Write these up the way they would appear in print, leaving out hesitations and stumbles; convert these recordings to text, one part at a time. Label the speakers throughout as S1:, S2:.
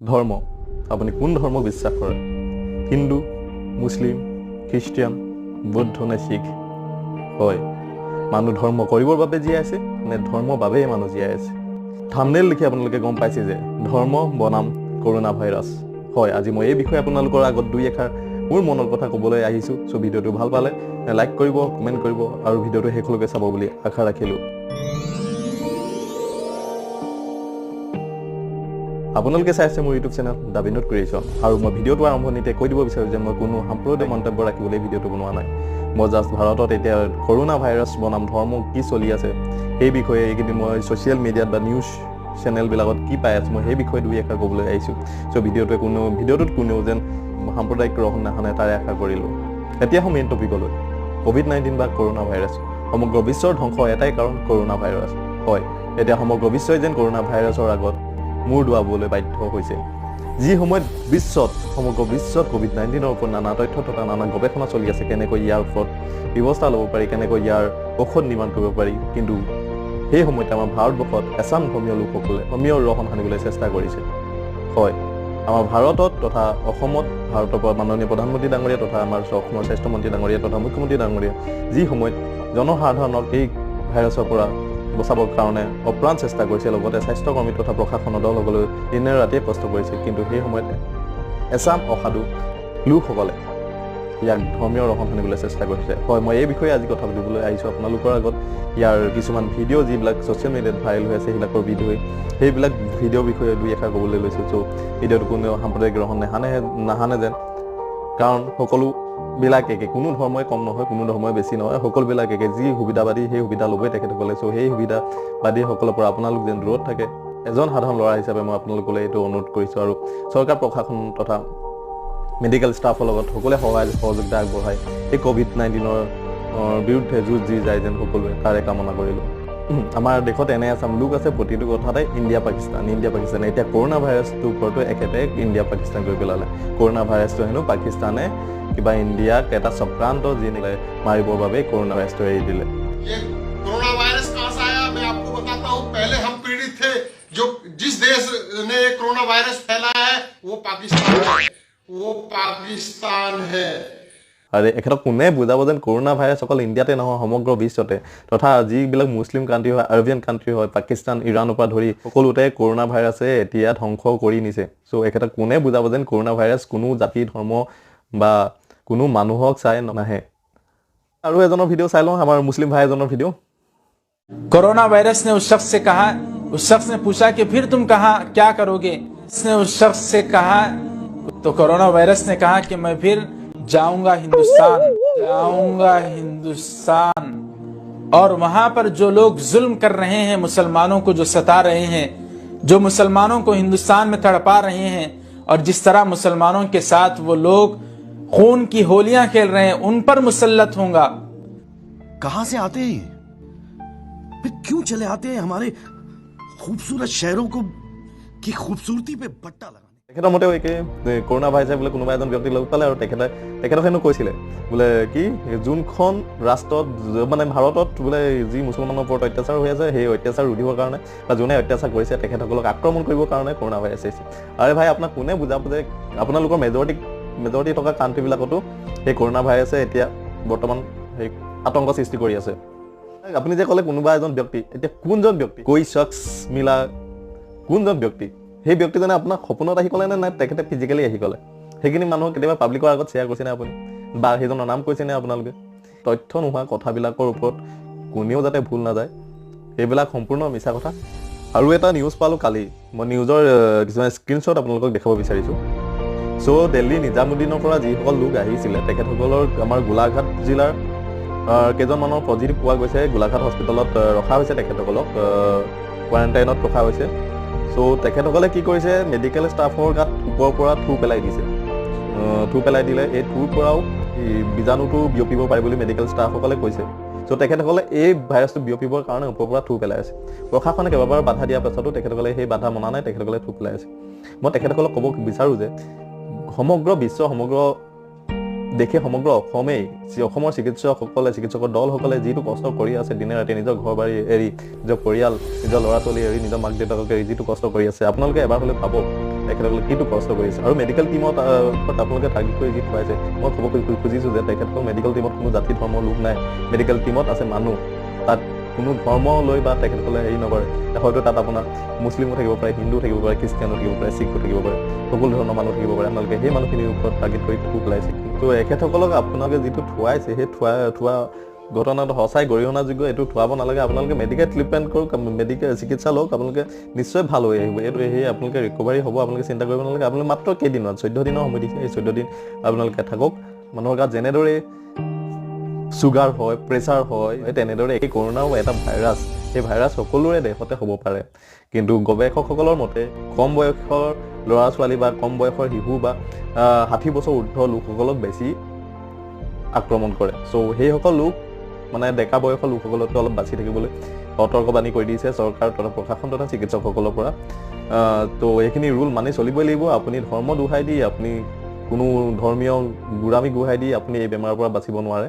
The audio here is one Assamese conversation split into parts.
S1: ধৰ্ম আপুনি কোন ধৰ্ম বিশ্বাস কৰে? হিন্দু, মুছলিম, খ্ৰীষ্টিয়ান, বৌদ্ধ নে শিখ? হয়, মানুহ ধৰ্ম কৰিবৰ বাবে জীয়াই আছে নে ধৰ্মৰ বাবেই মানুহ জীয়াই আছে? থাম্বনেইল দেখি আপোনালোকে গম পাইছে যে ধৰ্ম বনাম কৰোণা ভাইৰাছ। হয়, আজি মই এই বিষয়ে আপোনালোকৰ আগত দুই এষাৰ মোৰ মনৰ কথা ক'বলৈ আহিছোঁ। চ' ভিডিঅ'টো ভাল পালে লাইক কৰিব, কমেণ্ট কৰিব আৰু ভিডিঅ'টো শেষলৈকে চাব বুলি আশা ৰাখিলোঁ। আপোনালোকে চাইছে মোৰ YouTube channel the Binod creation, আৰু মই ভিডিঅ'টো আৰম্ভণিতে কৈ দিব বিচাৰোঁ যে মই কোনো সাম্প্ৰদায়িক মন্তব্য ৰাখিবলৈ ভিডিঅ'টো বনোৱা নাই। মই জাষ্ট ভাৰতত এতিয়া কৰোণা ভাইৰাছ বনাম ধৰ্ম কি চলি আছে সেই বিষয়ে এইকেইদিন মই ছ'চিয়েল মিডিয়াত বা নিউজ চেনেলবিলাকত কি পাই আছোঁ মই সেই বিষয়ে দুই এষাৰ ক'বলৈ আহিছোঁ। চ' ভিডিঅ'টোত কোনেও যেন সাম্প্ৰদায়িক ৰহণ নাহানে তাৰে আশা কৰিলোঁ। এতিয়া মেইন টপিকলৈ, COVID-19 বা কৰোণা ভাইৰাছ। সমগ্ৰ বিশ্বৰ ধ্বংস এটাই কাৰণ, কৰোণা ভাইৰাছ। হয়, এতিয়া সমগ্ৰ বিশ্বই যেন কৰোণা ভাইৰাছৰ আগত মূৰ দোৱাবলৈ বাধ্য হৈছে। যি সময়ত সমগ্ৰ বিশ্বত COVID-19ৰ ওপৰত নানা তথ্য তথা নানা গৱেষণা চলি আছে, কেনেকৈ ইয়াৰ ওপৰত ব্যৱস্থা ল'ব পাৰি, কেনেকৈ ইয়াৰ ঔষধ নিৰ্মাণ কৰিব পাৰি, কিন্তু সেই সময়তে আমাৰ ভাৰতবৰ্ষত এচাম ধৰ্মীয় লোকসকলে ধৰ্মীয় ৰহণ সানিবলৈ চেষ্টা কৰিছে। হয়, আমাৰ ভাৰতত তথা অসমত ভাৰতৰ পৰা মাননীয় প্ৰধানমন্ত্ৰী ডাঙৰীয়া তথা আমাৰ অসমৰ স্বাস্থ্যমন্ত্ৰী ডাঙৰীয়া তথা মুখ্যমন্ত্ৰী ডাঙৰীয়া যি সময়ত জনসাধাৰণক এই ভাইৰাছৰ পৰা বচাবৰ কাৰণে অপ্ৰাণ চেষ্টা কৰিছে, লগতে স্বাস্থ্যকৰ্মী তথা প্ৰশাসনৰ দলসকলে দিনে ৰাতিয়ে কষ্ট কৰিছে, কিন্তু সেই সময়ত এচাম অসাধু লোকসকলে ইয়াক ধৰ্মীয় ৰহণ সানিবলৈ চেষ্টা কৰিছে। হয়, মই এই বিষয়ে আজি কথা পাতিবলৈ আহিছোঁ আপোনালোকৰ আগত। ইয়াৰ কিছুমান ভিডিঅ' যিবিলাক ছ'চিয়েল মিডিয়াত ভাইৰেল হৈ আছে সেইবিলাকৰ সেইবিলাক ভিডিঅ'ৰ বিষয়ে দুই এষাৰ ক'বলৈ লৈছোঁ। চ' ভিডিঅ'টো কোনেও সাম্প্ৰদায়িক ৰহণ নাহানে যেন, কাৰণ সকলোবিলাক একে, কোনো ধৰ্মই কম নহয়, কোনো ধৰ্মই বেছি নহয়, সকলোবিলাক একে। যি সুবিধাবাদী সেই সুবিধা ল'বই তেখেতসকলে। চ' সেই সুবিধাবাদীসকলৰ পৰা আপোনালোক যেন দূৰত থাকে, এজন সাধাৰণ ল'ৰা হিচাপে মই আপোনালোকলৈ এইটো অনুৰোধ কৰিছোঁ। আৰু চৰকাৰ প্ৰশাসন তথা মেডিকেল ষ্টাফৰ লগত সকলোৱে সহযোগিতা আগবঢ়াই এই COVID-19ৰ বিৰুদ্ধে যুঁজ দি যায় যেন সকলোৱে তাৰে কামনা কৰিলোঁ। আমাৰ দেশত এনে এচাম লোক আছে প্ৰতিটো কথাতে ইণ্ডিয়া পাকিস্তান। এতিয়া কৰোণা ভাইৰাছটোৰ ওপৰতো একেটাই ইণ্ডিয়া পাকিস্তান কৰি পেলালে। কৰোণা ভাইৰাছটো হেনো পাকিস্তানে কিবা ইণ্ডিয়াক এটা চক্ৰান্ত যি মাৰিবৰ বাবে কৰোণা ভাইৰাছটো এৰি দিলে।
S2: कोरोना वायरस कहां से आया मैं आपको बताता हूं। पहले हम पीड़ित थे, जो जिस देश ने कोरोना वायरस फैलाया है वो पाकिस्तान है।
S1: আৰু এখেতক কোনে বুজাব যেন কৰোণা ভাইৰাছ অকল ইণ্ডিয়াতে নহয়, সমগ্ৰ বিশ্বতে তথা যিবিলাক মুছলিম কাণ্ট্ৰি হয়, আৰবিয়ান কাণ্ট্ৰি হয়, পাকিস্তান, ইৰাণৰ পৰা ধৰি সকলোতে কৰোণা ভাইৰাছে এতিয়া ধ্বংস কৰি নিছে। চ' এখেতক কোনে বুজাব যেন কৰোণা ভাইৰাছ কোনো জাতি ধৰ্ম বা কোনো মানুহক চাই নাহে। আৰু এজনৰ ভিডিঅ' চাই লওঁ, আমাৰ মুছলিম ভাই এজনৰ ভিডিঅ'।
S3: कोरोना वायरस ने उस शख्स से कहा, उस शख्स ने पूछा कि फिर तुम कहाँ क्या करोगे? उसने उस शख्स से कहा, तो कोरोना वायरस ने कहा कि मैं फिर जाऊंगा हिंदुस्तान, और वहां पर जो लोग जुल्म कर रहे हैं, मुसलमानों को जो सता रहे हैं, जो मुसलमानों को हिंदुस्तान में तड़पा रहे हैं, और जिस तरह मुसलमानों के साथ वो लोग खून की होलियां खेल रहे हैं, उन पर मुसल्लत होगा।
S4: कहां से आते हैं, फिर क्यों चले आते हैं हमारे खूबसूरत शहरों को की खूबसूरती पे बट्टा लगाने।
S1: তেখেতৰ মতে কৰোণা ভাইৰাছে বোলে কোনোবা এজন ব্যক্তিক লগ পালে আৰু তেখেতক হেনো কৈছিলে বোলে কি যোনখন ৰাষ্ট্ৰত মানে ভাৰতত বোলে যি মুছলমানৰ ওপৰত অত্যাচাৰ হৈ আছে সেই অত্যাচাৰ ৰোধিবৰ কাৰণে বা যোনে অত্যাচাৰ কৰিছে তেখেতসকলক আক্ৰমণ কৰিবৰ কাৰণে কৰোণা ভাইৰাছ আহিছে। আৰে ভাই, আপোনাক কোনে বুজাব যে আপোনালোকৰ মেজৰিটি থকা কাণ্ট্ৰিবিলাকতো সেই কৰোণা ভাইৰাছে এতিয়া বৰ্তমান সেই আতংক সৃষ্টি কৰি আছে। আপুনি যে ক'লে কোনোবা এজন ব্যক্তি, এতিয়া কোনজন ব্যক্তি কোনজন ব্যক্তি? সেই ব্যক্তিজনে আপোনাক সপোনত আহি ক'লে নে নাই তেখেতে ফিজিকেলি আহি ক'লে? সেইখিনি মানুহক কেতিয়াবা পাব্লিকৰ আগত শ্বেয়াৰ কৰিছেনে আপুনি, বা সেইজনৰ নাম কৈছেনে আপোনালোকে? তথ্য নোহোৱা কথাবিলাকৰ ওপৰত কোনেও যাতে ভুল নাযায়, এইবিলাক সম্পূৰ্ণ মিছা কথা। আৰু এটা নিউজ পালোঁ কালি, মই নিউজৰ কিছুমান স্ক্ৰীনশ্বট আপোনালোকক দেখাব বিচাৰিছোঁ। চ' দিল্লী নিজামুদ্দিনৰ পৰা যিসকল লোক আহিছিলে তেখেতসকলৰ আমাৰ গোলাঘাট জিলাৰ কেইজনমানৰ পজিটিভ পোৱা গৈছে। গোলাঘাট হস্পিটেলত ৰখা হৈছে, তেখেতসকলক কোৱাৰেণ্টাইনত ৰখা হৈছে। চ' তেখেতসকলে কি কৰিছে, মেডিকেল ষ্টাফৰ গাত ওপৰৰ পৰা থু পেলাই দিলে। এই থুৰ পৰাও বীজাণুটো বিয়পিব পাৰে বুলি মেডিকেল ষ্টাফসকলে কৈছে। চ' তেখেতসকলে এই ভাইৰাছটো বিয়পিবৰ কাৰণে ওপৰৰ পৰা থু পেলাই আছে। প্ৰশাসনে কেইবাবাৰ বাধা দিয়াৰ পাছতো তেখেতসকলে সেই বাধা মনা নাই, তেখেতসকলে থু পেলাই আছে। মই তেখেতসকলক ক'ব বিচাৰোঁ যে সমগ্ৰ বিশ্ব, সমগ্ৰ দেশে, সমগ্ৰ অসমৰ চিকিৎসকৰ দলসকলে যিটো কষ্ট কৰি আছে দিনে ৰাতি, নিজৰ ঘৰ বাৰী এৰি, নিজৰ পৰিয়াল, নিজৰ ল'ৰা ছোৱালী এৰি, নিজৰ মাক দেউতাকক এৰি যিটো কষ্ট কৰি আছে, আপোনালোকে এবাৰ হ'লে ভাবক তেখেতসকলে কিটো কষ্ট কৰিছে আৰু মেডিকেল টিমত আপোনালোকে টাৰ্গেট কৰি যি খুৱাইছে মই ক'ব খুজিছোঁ যে তেখেতসকল মেডিকেল টিমত কোনো জাতি ধৰ্মৰ লোক নাই মেডিকেল টিমত আছে মানুহ তাত কোনো ধৰ্ম লৈ বা তেখেতসকলে হেৰি নকৰে হয়তো তাত আপোনাৰ মুছলিমো থাকিব পাৰে হিন্দু থাকিব পাৰে খ্ৰীষ্টিয়ানো থাকিব পাৰে শিখো থাকিব পাৰে সকলো ধৰণৰ মানুহ থাকিব পাৰে আপোনালোকে সেই মানুহখিনিৰ ওপৰত টাৰ্গেট কৰি থু পেলাইছে তো এখেতসকলক আপোনালোকে যিটো থোৱাইছে সেই থোৱা ঘটনাটো সঁচাই গৰিহণাযোগ্য এইটো থোৱাব নালাগে আপোনালোকে মেডিকেল ট্ৰিটমেণ্ট কৰক মেডিকেল চিকিৎসা লওক আপোনালোকে নিশ্চয় ভাল হৈ আহিব এইটো সেই আপোনালোকে ৰিকভাৰী হ'ব আপোনালোকে চিন্তা কৰিব নালাগে আপোনালোকে মাত্ৰ কেইদিনত 14 দিনৰ সময় দিছে এই 14 দিন আপোনালোকে থাকক মানুহৰ গাত যেনেদৰে চুগাৰ হয় প্ৰেছাৰ হয় তেনেদৰে এই কৰোণাও এটা ভাইৰাছ এই ভাইৰাছ সকলোৰে দেহতে হ'ব পাৰে কিন্তু গৱেষকসকলৰ মতে কম বয়সৰ ল'ৰা ছোৱালী বা কম বয়সৰ শিশু বা 60 বছৰ ঊৰ্ধ্ব লোকসকলক বেছি আক্ৰমণ কৰে চ' সেইসকল লোক মানে ডেকা বয়সৰ লোকসকলতকৈ অলপ বাচি থাকিবলৈ সতৰ্কবাণী কৰি দিছে চৰকাৰ তথা প্ৰশাসন তথা চিকিৎসকসকলৰ পৰা তো এইখিনি ৰুল মানি চলিবই লাগিব আপুনি ধৰ্ম দোহাই দি আপুনি কোনো ধৰ্মীয় গোড়ামী গোহাই দি আপুনি এই বেমাৰৰ পৰা বাচিব নোৱাৰে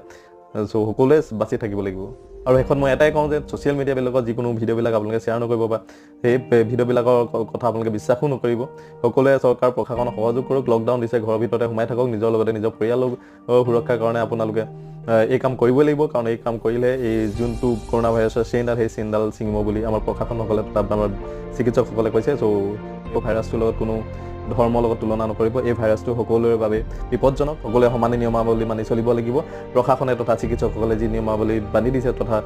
S1: চ' সকলোৱে বাচি থাকিব লাগিব আৰু এখন মই এটাই কওঁ যে ছ'চিয়েল মিডিয়াবিলাকত যিকোনো ভিডিঅ'বিলাক আপোনালোকে শ্বেয়াৰ নকৰিব বা সেই ভিডিঅ'বিলাকৰ কথা আপোনালোকে বিশ্বাসো নকৰিব সকলোৱে চৰকাৰ প্ৰশাসনক সহযোগ কৰক লকডাউন দিছে ঘৰৰ ভিতৰতে সোমাই থাকক নিজৰ লগতে নিজৰ পৰিয়ালৰ সুৰক্ষাৰ কাৰণে আপোনালোকে এই কাম কৰিবই লাগিব কাৰণ এই কাম কৰিলে এই যোনটো কৰোণা ভাইৰাছৰ চেইনডাল সেই চেইনডাল ছিঙিব বুলি আমাৰ প্ৰশাসনসকলে তথা আমাৰ চিকিৎসকসকলে কৈছে চ' এই ভাইৰাছটোৰ লগত কোনো ধৰ্মৰ লগত তুলনা নকৰিব এই ভাইৰাছটো সকলোৰে বাবে বিপদজনক সকলোৱে সমানে নিয়মাৱলী মানি চলিব লাগিব প্ৰশাসনে তথা চিকিৎসকসকলে যি নিয়মাৱলী বান্ধি দিছে তথা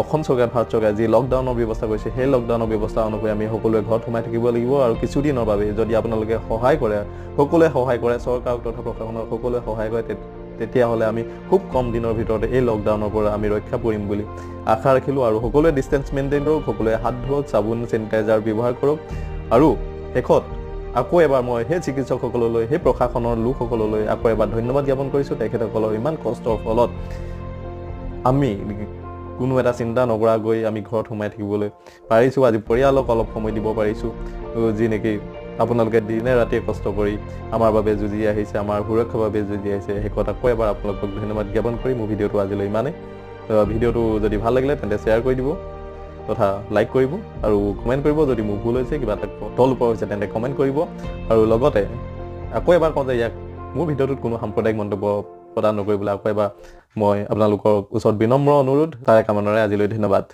S1: অসম চৰকাৰ ভাৰত চৰকাৰে যি লকডাউনৰ ব্যৱস্থা কৰিছে সেই লকডাউনৰ ব্যৱস্থা অনুসৰি আমি সকলোৱে ঘৰত সোমাই থাকিব লাগিব আৰু কিছুদিনৰ বাবে যদি আপোনালোকে সহায় কৰে সকলোৱে সহায় কৰে চৰকাৰক তথা প্ৰশাসনক সকলোৱে সহায় কৰে তেতিয়াহ'লে আমি খুব কম দিনৰ ভিতৰতে এই লকডাউনৰ পৰা আমি ৰক্ষা পৰিম বুলি আশা ৰাখিলোঁ আৰু সকলোৱে ডিষ্টেঞ্চ মেইনটেইন কৰক সকলোৱে হাত ধুৱক চাবোন চেনিটাইজাৰ ব্যৱহাৰ কৰক আৰু শেষত আকৌ এবাৰ মই সেই চিকিৎসকসকললৈ সেই প্ৰশাসনৰ লোকসকললৈ আকৌ এবাৰ ধন্যবাদ জ্ঞাপন কৰিছোঁ তেখেতসকলৰ ইমান কষ্টৰ ফলত আমি কোনো এটা চিন্তা নকৰাকৈ আমি ঘৰত সোমাই থাকিবলৈ পাৰিছোঁ আজি পৰিয়ালক অলপ সময় দিব পাৰিছোঁ যি নেকি আপোনালোকে দিনে ৰাতিয়ে কষ্ট কৰি আমাৰ বাবে যুঁজি আহিছে আমাৰ সুৰক্ষাৰ বাবে যুঁজি আহিছে সেই কথা আকৌ এবাৰ আপোনালোকক ধন্যবাদ জ্ঞাপন কৰি মোৰ ভিডিঅ'টো আজিলৈ ইমানেই ভিডিঅ'টো যদি ভাল লাগিলে তেন্তে শ্বেয়াৰ কৰি দিব তথা লাইক কৰিব আৰু কমেণ্ট কৰিব যদি মোৰ ভুল হৈছে কিবা এটা তল ওপৰ হৈছে তেন্তে কমেণ্ট কৰিব আৰু লগতে আকৌ এবাৰ কওঁ যে ইয়াক মোৰ ভিডিঅ'টোত কোনো সাম্প্ৰদায়িক মন্তব্য প্ৰদান নকৰিবলৈ আকৌ এবাৰ মই আপোনালোকৰ ওচৰত বিনম্ৰ অনুৰোধ তাৰে কামনাৰে আজিলৈ ধন্যবাদ